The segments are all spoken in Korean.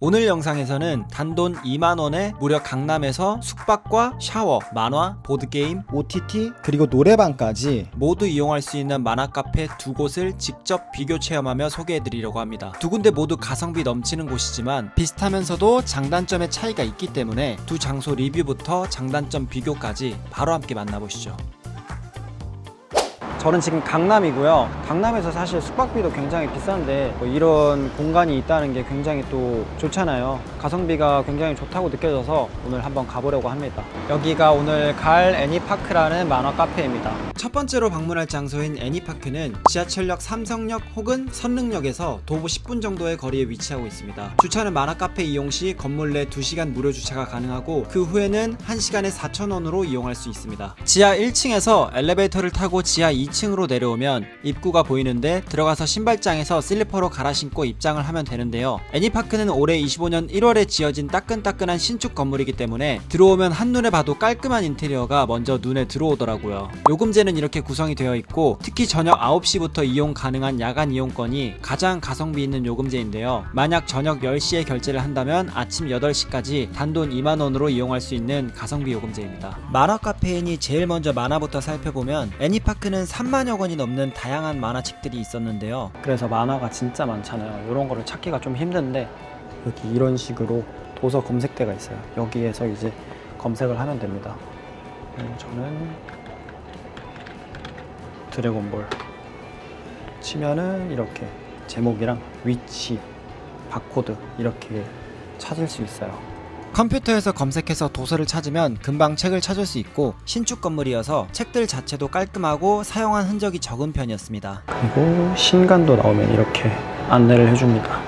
오늘 영상에서는 단돈 2만원에 무려 강남에서 숙박과 샤워, 만화, 보드게임, OTT 그리고 노래방까지 모두 이용할 수 있는 만화카페 두 곳을 직접 비교 체험하며 소개해드리려고 합니다. 두 군데 모두 가성비 넘치는 곳이지만 비슷하면서도 장단점의 차이가 있기 때문에 두 장소 리뷰부터 장단점 비교까지 바로 함께 만나보시죠. 저는 지금 강남이고요. 강남에서 사실 숙박비도 굉장히 비싼데 뭐 이런 공간이 있다는 게 굉장히 또 좋잖아요. 가성비가 굉장히 좋다고 느껴져서 오늘 한번 가보려고 합니다. 여기가 오늘 갈 애니파크라는 만화 카페입니다. 첫 번째로 방문할 장소인 애니파크는 지하철역 삼성역 혹은 선릉역에서 도보 10분 정도의 거리에 위치하고 있습니다. 주차는 만화 카페 이용 시 건물 내 2시간 무료 주차가 가능하고 그 후에는 1시간에 4,000원으로 이용할 수 있습니다. 지하 1층에서 엘리베이터를 타고 지하 2층으로 내려오면 입구가 보이는데 들어가서 신발장에서 슬리퍼로 갈아 신고 입장을 하면 되는데요. 애니파크는 올해 25년 1월에 지어진 따끈따끈한 신축 건물이기 때문에 들어오면 한눈에 봐도 깔끔한 인테리어가 먼저 눈에 들어오더라고요. 요금제는 이렇게 구성이 되어 있고 특히 저녁 9시부터 이용 가능한 야간 이용권이 가장 가성비 있는 요금제인데요. 만약 저녁 10시에 결제를 한다면 아침 8시까지 단돈 2만원으로 이용할 수 있는 가성비 요금제입니다. 만화 카페인이 제일 먼저 만화부터 살펴보면 애니파크는 3만여 권이 넘는 다양한 만화책들이 있었는데요. 그래서 만화가 진짜 많잖아요. 이런 거를 찾기가 좀 힘든데 여기 이런 식으로 도서 검색대가 있어요. 여기에서 이제 검색을 하면 됩니다. 저는 드래곤볼 치면은 이렇게 제목이랑 위치, 바코드 이렇게 찾을 수 있어요. 컴퓨터에서 검색해서 도서를 찾으면 금방 책을 찾을 수 있고 신축 건물이어서 책들 자체도 깔끔하고 사용한 흔적이 적은 편이었습니다. 그리고 신간도 나오면 이렇게 안내를 해줍니다.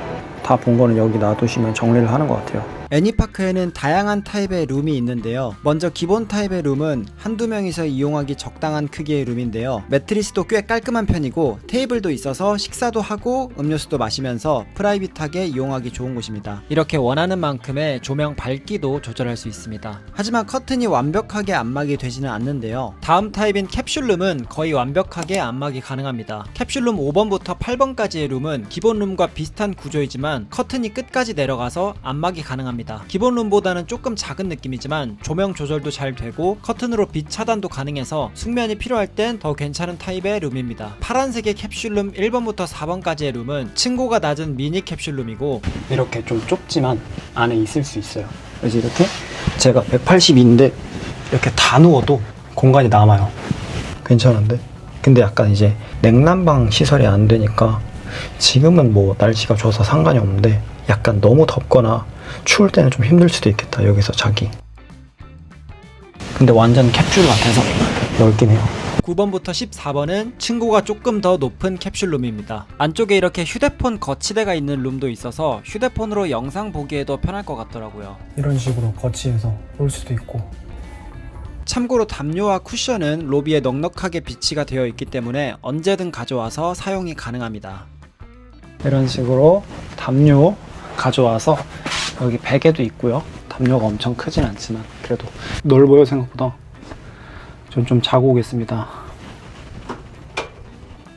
다 본 거는 여기 놔두시면 정리를 하는 것 같아요. 애니파크에는 다양한 타입의 룸이 있는데요. 먼저 기본 타입의 룸은 한두 명이서 이용하기 적당한 크기의 룸인데요. 매트리스도 꽤 깔끔한 편이고 테이블도 있어서 식사도 하고 음료수도 마시면서 프라이빗하게 이용하기 좋은 곳입니다. 이렇게 원하는 만큼의 조명 밝기도 조절할 수 있습니다. 하지만 커튼이 완벽하게 안막이 되지는 않는데요. 다음 타입인 캡슐룸은 거의 완벽하게 안막이 가능합니다. 캡슐룸 5번부터 8번까지의 룸은 기본 룸과 비슷한 구조이지만 커튼이 끝까지 내려가서 안막이 가능합니다. 기본 룸보다는 조금 작은 느낌이지만 조명 조절도 잘 되고 커튼으로 빛 차단도 가능해서 숙면이 필요할 땐 더 괜찮은 타입의 룸입니다. 파란색의 캡슐룸 1번부터 4번까지의 룸은 층고가 낮은 미니 캡슐룸이고 이렇게 좀 좁지만 안에 있을 수 있어요. 그래서 이렇게 제가 182인데 이렇게 다 누워도 공간이 남아요. 괜찮은데? 근데 약간 이제 냉난방 시설이 안 되니까 지금은 뭐 날씨가 좋아서 상관이 없는데 약간 너무 덥거나 추울 때는 좀 힘들 수도 있겠다 여기서 자기. 근데 완전 캡슐 같아서 넓긴 해요. 9번부터 14번은 층고가 조금 더 높은 캡슐룸입니다. 안쪽에 이렇게 휴대폰 거치대가 있는 룸도 있어서 휴대폰으로 영상 보기에도 편할 것 같더라고요. 이런 식으로 거치해서 볼 수도 있고. 참고로 담요와 쿠션은 로비에 넉넉하게 비치가 되어 있기 때문에 언제든 가져와서 사용이 가능합니다. 이런 식으로 담요 가져와서 여기 베개도 있고요. 담요가 엄청 크진 않지만 그래도 넓어요 생각보다. 전 좀 자고 오겠습니다.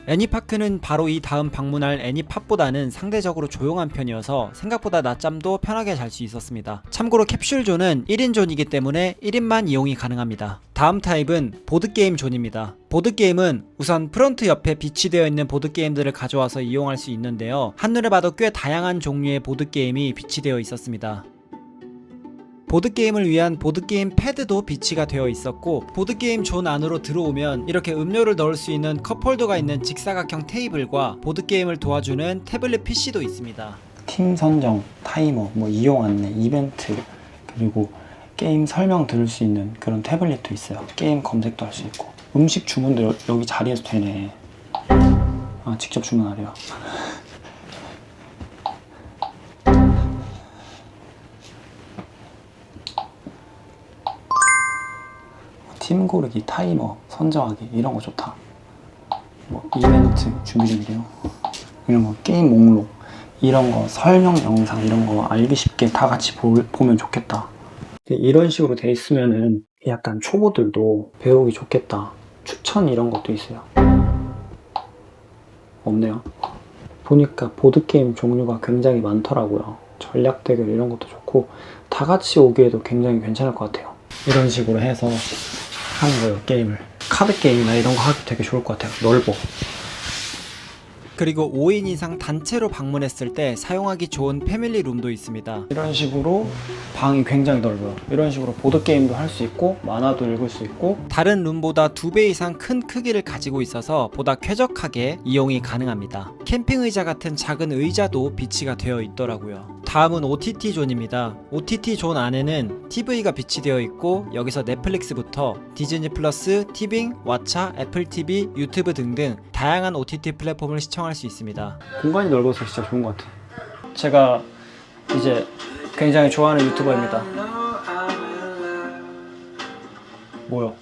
애니파크는 바로 이 다음 방문할 애니팝보다는 상대적으로 조용한 편이어서 생각보다 낮잠도 편하게 잘 수 있었습니다. 참고로 캡슐존은 1인 존이기 때문에 1인만 이용이 가능합니다. 다음 타입은 보드게임 존입니다. 보드게임은 우선 프론트 옆에 비치되어 있는 보드게임들을 가져와서 이용할 수 있는데요. 한눈에 봐도 꽤 다양한 종류의 보드게임이 비치되어 있었습니다. 보드게임을 위한 보드게임 패드도 비치가 되어 있었고 보드게임 존 안으로 들어오면 이렇게 음료를 넣을 수 있는 컵홀더가 있는 직사각형 테이블과 보드게임을 도와주는 태블릿 PC도 있습니다. 팀 선정, 타이머, 뭐 이용 안내, 이벤트 그리고 게임 설명 들을 수 있는 그런 태블릿도 있어요. 게임 검색도 할 수 있고 음식 주문도 여기 자리에서 되네. 아 직접 주문하래요. 팀 고르기, 타이머, 선정하기 이런 거 좋다. 뭐 이벤트 준비 중이래요. 이런 거 게임 목록 이런 거 설명 영상 이런 거 알기 쉽게 다 같이 보면 좋겠다. 이런 식으로 돼 있으면은 약간 초보들도 배우기 좋겠다. 추천 이런 것도 있어요. 없네요. 보니까 보드게임 종류가 굉장히 많더라고요. 전략 대결 이런 것도 좋고 다 같이 오기에도 굉장히 괜찮을 것 같아요. 이런 식으로 해서 하는 거예요. 게임을. 카드 게임이나 이런 거 하기 되게 좋을 것 같아요. 넓어. 그리고 5인 이상 단체로 방문했을 때 사용하기 좋은 패밀리 룸도 있습니다. 이런 식으로 방이 굉장히 넓어요. 이런 식으로 보드게임도 할 수 있고 만화도 읽을 수 있고 다른 룸보다 2배 이상 큰 크기를 가지고 있어서 보다 쾌적하게 이용이 가능합니다. 캠핑 의자 같은 작은 의자도 비치가 되어 있더라고요. 다음은 OTT 존입니다. OTT 존 안에는 TV가 비치되어 있고 여기서 넷플릭스부터 디즈니 플러스, 티빙, 왓챠, 애플 TV, 유튜브 등등 다양한 OTT 플랫폼을 시청할 수 있습니다. 공간이 넓어서 진짜 좋은 것 같아요. 제가 이제 굉장히 좋아하는 유튜버입니다. 뭐요?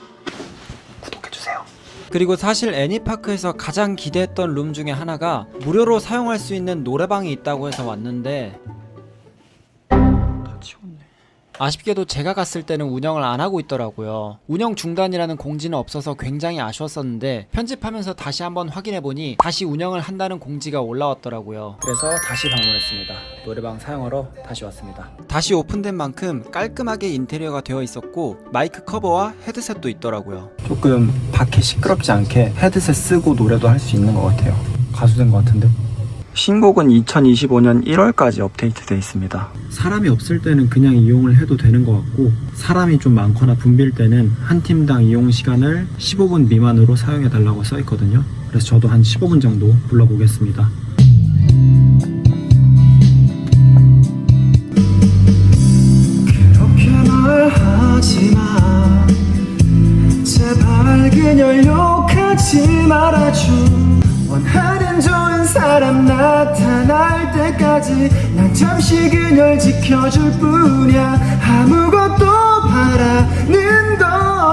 구독해주세요. 그리고 사실 애니파크에서 가장 기대했던 룸 중에 하나가 무료로 사용할 수 있는 노래방이 있다고 해서 왔는데 다 치웠네. 아쉽게도 제가 갔을 때는 운영을 안 하고 있더라고요. 운영 중단이라는 공지는 없어서 굉장히 아쉬웠었는데 편집하면서 다시 한번 확인해보니 다시 운영을 한다는 공지가 올라왔더라고요. 그래서 다시 방문했습니다. 노래방 사용하러 다시 왔습니다. 다시 오픈된 만큼 깔끔하게 인테리어가 되어 있었고 마이크 커버와 헤드셋도 있더라고요. 조금 밖에 시끄럽지 않게 헤드셋 쓰고 노래도 할 수 있는 것 같아요. 가수 된 것 같은데? 신곡은 2025년 1월까지 업데이트되어 있습니다. 사람이 없을 때는 그냥 이용을 해도 되는 것 같고 사람이 좀 많거나 붐빌 때는 한 팀당 이용 시간을 15분 미만으로 사용해 달라고 써 있거든요. 그래서 저도 한 15분 정도 불러보겠습니다. 그렇게 말하지마 제발 그녀 욕하지 말아줘 원하는 좋은 사람 나타날 때까지 난 잠시 그녀를 지켜줄 뿐이야 아무것도 바라는 거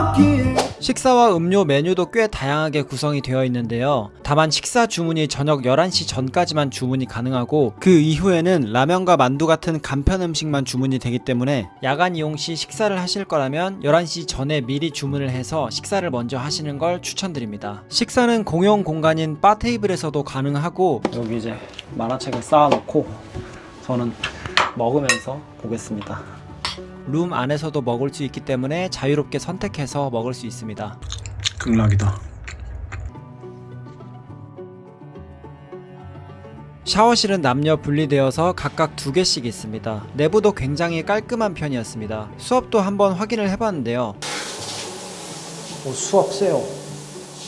없기에. 식사와 음료 메뉴도 꽤 다양하게 구성이 되어 있는데요. 다만 식사 주문이 저녁 11시 전까지만 주문이 가능하고 그 이후에는 라면과 만두 같은 간편 음식만 주문이 되기 때문에 야간 이용 시 식사를 하실 거라면 11시 전에 미리 주문을 해서 식사를 먼저 하시는 걸 추천드립니다. 식사는 공용 공간인 바 테이블에서도 가능하고 여기 이제 만화책을 쌓아놓고 저는 먹으면서 보겠습니다. 룸 안에서도 먹을 수 있기 때문에 자유롭게 선택해서 먹을 수 있습니다. 극락이다. 샤워실은 남녀 분리되어서 각각 2개씩 있습니다. 내부도 굉장히 깔끔한 편이었습니다. 수업도 한번 확인을 해봤는데요. 수업 세요.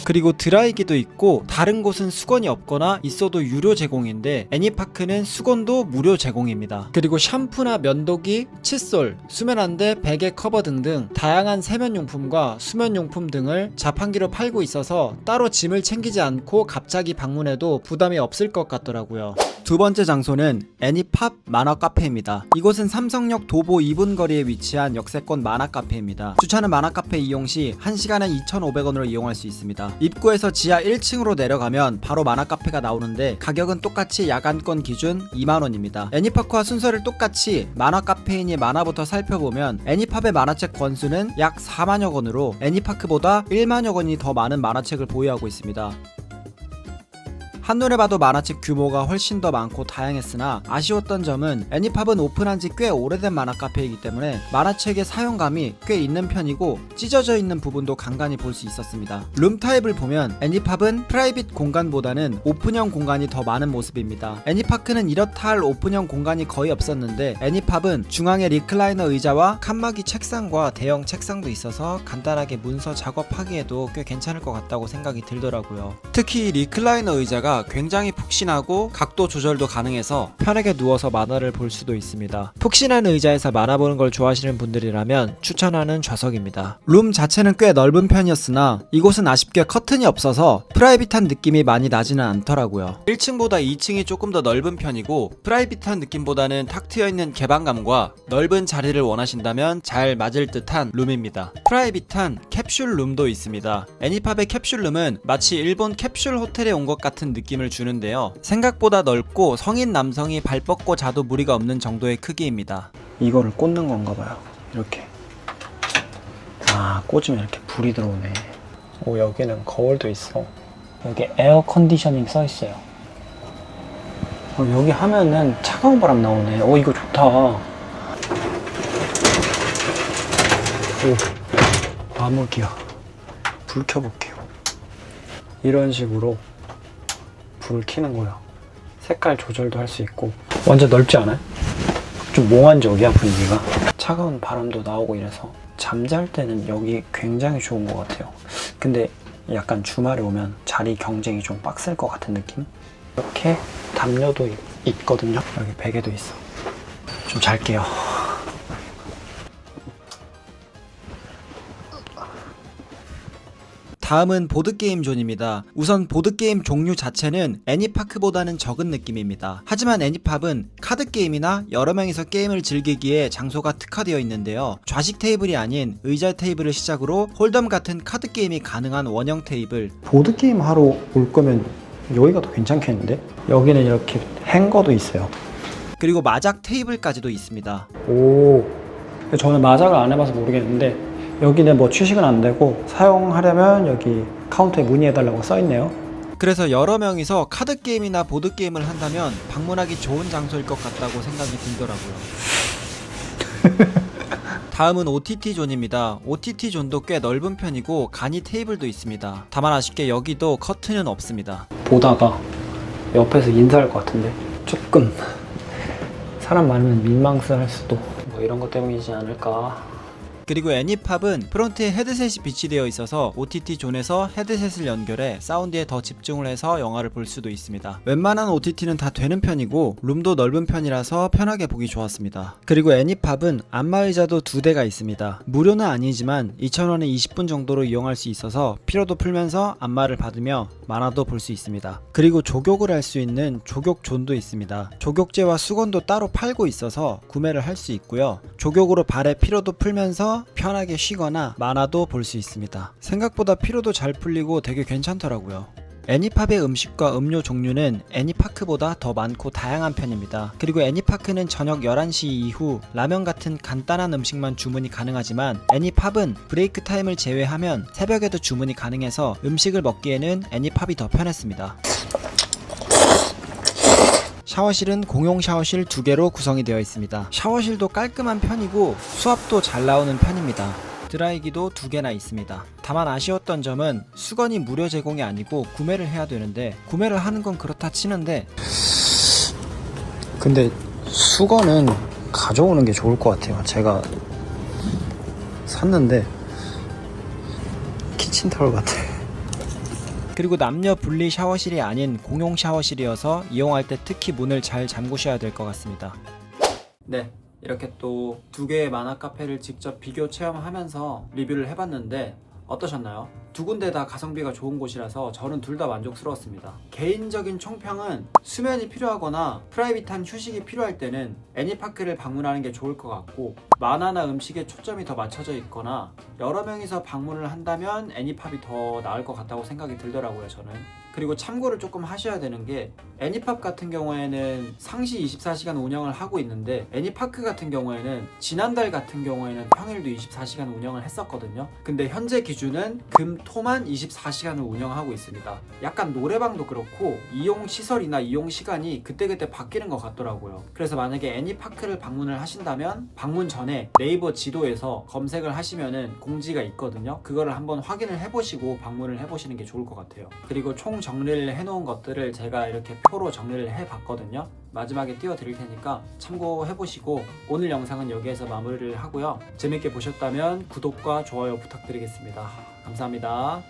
그리고 드라이기도 있고 다른 곳은 수건이 없거나 있어도 유료 제공인데 애니파크는 수건도 무료 제공입니다. 그리고 샴푸나 면도기, 칫솔, 수면안대, 베개 커버 등등 다양한 세면용품과 수면용품 등을 자판기로 팔고 있어서 따로 짐을 챙기지 않고 갑자기 방문해도 부담이 없을 것 같더라고요. 두 번째 장소는 애니팝 만화 카페입니다. 이곳은 삼성역 도보 2분 거리에 위치한 역세권 만화 카페입니다. 주차는 만화 카페 이용 시 1시간에 2,500원으로 이용할 수 있습니다. 입구에서 지하 1층으로 내려가면 바로 만화 카페가 나오는데 가격은 똑같이 야간권 기준 2만원입니다. 애니파크와 순서를 똑같이 만화 카페이니 만화부터 살펴보면 애니팝의 만화책 권수는 약 4만여 권으로 애니파크보다 1만여 권이 더 많은 만화책을 보유하고 있습니다. 한눈에 봐도 만화책 규모가 훨씬 더 많고 다양했으나 아쉬웠던 점은 애니팝은 오픈한 지 꽤 오래된 만화 카페이기 때문에 만화책의 사용감이 꽤 있는 편이고 찢어져 있는 부분도 간간히 볼 수 있었습니다. 룸 타입을 보면 애니팝은 프라이빗 공간보다는 오픈형 공간이 더 많은 모습입니다. 애니파크는 이렇다 할 오픈형 공간이 거의 없었는데 애니팝은 중앙에 리클라이너 의자와 칸막이 책상과 대형 책상도 있어서 간단하게 문서 작업하기에도 꽤 괜찮을 것 같다고 생각이 들더라고요. 특히 리클라이너 의자가 굉장히 푹신하고 각도 조절도 가능해서 편하게 누워서 만화를 볼 수도 있습니다. 푹신한 의자에서 만화 보는 걸 좋아하시는 분들이라면 추천하는 좌석입니다. 룸 자체는 꽤 넓은 편이었으나 이곳은 아쉽게 커튼이 없어서 프라이빗한 느낌이 많이 나지는 않더라고요. 1층보다 2층이 조금 더 넓은 편이고 프라이빗한 느낌보다는 탁 트여있는 개방감과 넓은 자리를 원하신다면 잘 맞을 듯한 룸입니다. 프라이빗한 캡슐 룸도 있습니다. 애니팝의 캡슐 룸은 마치 일본 캡슐 호텔에 온 것 같은 느낌을 주는데요. 생각보다 넓고 성인 남성이 발 뻗고 자도 무리가 없는 정도의 크기입니다. 이거를 꽂는 건가 봐요. 이렇게. 아, 꽂으면 이렇게 불이 들어오네. 오, 여기는 거울도 있어. 여기 에어 컨디셔닝 써 있어요. 여기 하면은 차가운 바람 나오네. 이거 좋다. 오, 암흑이야. 불 켜볼게요. 이런 식으로 불을 켜는 거야. 색깔 조절도 할 수 있고. 완전 넓지 않아요? 좀 몽환적이야, 분위기가. 차가운 바람도 나오고 이래서 잠잘 때는 여기 굉장히 좋은 것 같아요. 근데 약간 주말에 오면 자리 경쟁이 좀 빡셀 것 같은 느낌? 이렇게 담요도 있거든요. 여기 베개도 있어. 좀 잘게요. 다음은 보드게임 존입니다. 우선 보드게임 종류 자체는 애니파크보다는 적은 느낌입니다. 하지만 애니팝은 카드게임이나 여러 명이서 게임을 즐기기에 장소가 특화되어 있는데요. 좌식 테이블이 아닌 의자 테이블을 시작으로 홀덤 같은 카드게임이 가능한 원형 테이블. 보드게임 하러 올 거면 여기가 더 괜찮겠는데? 여기는 이렇게 행거도 있어요. 그리고 마작 테이블까지도 있습니다. 오, 저는 마작을 안 해봐서 모르겠는데 여기는 뭐 취식은 안 되고 사용하려면 여기 카운터에 문의해달라고 써있네요. 그래서 여러 명이서 카드게임이나 보드게임을 한다면 방문하기 좋은 장소일 것 같다고 생각이 들더라고요. 다음은 OTT 존입니다. OTT 존도 꽤 넓은 편이고 간이 테이블도 있습니다. 다만 아쉽게 여기도 커튼은 없습니다. 보다가 옆에서 인사할 것 같은데 조금 사람 많으면 민망스할 수도, 뭐 이런 것 때문이지 않을까. 그리고 애니팝은 프론트에 헤드셋이 비치되어 있어서 OTT 존에서 헤드셋을 연결해 사운드에 더 집중을 해서 영화를 볼 수도 있습니다. 웬만한 OTT는 다 되는 편이고 룸도 넓은 편이라서 편하게 보기 좋았습니다. 그리고 애니팝은 안마의자도 2대가 있습니다. 무료는 아니지만 2,000원에 20분 정도로 이용할 수 있어서 피로도 풀면서 안마를 받으며 만화도 볼 수 있습니다. 그리고 조격을 할 수 있는 조격 존도 있습니다. 조격제와 수건도 따로 팔고 있어서 구매를 할 수 있고요. 조격으로 발의 피로도 풀면서 편하게 쉬거나 만화도 볼 수 있습니다. 생각보다 피로도 잘 풀리고 되게 괜찮더라고요. 애니팝의 음식과 음료 종류는 애니파크보다 더 많고 다양한 편입니다. 그리고 애니파크는 저녁 11시 이후 라면 같은 간단한 음식만 주문이 가능하지만 애니팝은 브레이크 타임을 제외하면 새벽에도 주문이 가능해서 음식을 먹기에는 애니팝이 더 편했습니다. 샤워실은 공용 샤워실 2개로 구성이 되어 있습니다. 샤워실도 깔끔한 편이고 수압도 잘 나오는 편입니다. 드라이기도 2개나 있습니다. 다만 아쉬웠던 점은 수건이 무료 제공이 아니고 구매를 해야 되는데, 구매를 하는 건 그렇다 치는데 근데 수건은 가져오는 게 좋을 것 같아요. 제가 샀는데 키친타월 같아. 그리고 남녀 분리 샤워실이 아닌 공용 샤워실이어서 이용할 때 특히 문을 잘 잠그셔야 될 것 같습니다. 네, 이렇게 또 2개의 만화 카페를 직접 비교 체험하면서 리뷰를 해봤는데 어떠셨나요? 2군데 다 가성비가 좋은 곳이라서 저는 둘 다 만족스러웠습니다. 개인적인 총평은 수면이 필요하거나 프라이빗한 휴식이 필요할 때는 애니파크를 방문하는 게 좋을 것 같고, 만화나 음식에 초점이 더 맞춰져 있거나 여러 명이서 방문을 한다면 애니팝이 더 나을 것 같다고 생각이 들더라고요, 저는. 그리고 참고를 조금 하셔야 되는 게, 애니팝 같은 경우에는 상시 24시간 운영을 하고 있는데 애니파크 같은 경우에는 지난달 같은 경우에는 평일도 24시간 운영을 했었거든요. 근데 현재 기준은 금, 토만 24시간을 운영하고 있습니다. 약간 노래방도 그렇고 이용 시설이나 이용 시간이 그때그때 바뀌는 것 같더라고요. 그래서 만약에 애니파크를 방문을 하신다면 방문 전에 네이버 지도에서 검색을 하시면은 공지가 있거든요. 그거를 한번 확인을 해보시고 방문을 해보시는 게 좋을 것 같아요. 그리고 총 정리를 해놓은 것들을 제가 이렇게 표로 정리를 해봤거든요. 마지막에 띄워드릴 테니까 참고해보시고, 오늘 영상은 여기에서 마무리를 하고요. 재밌게 보셨다면 구독과 좋아요 부탁드리겠습니다. 감사합니다.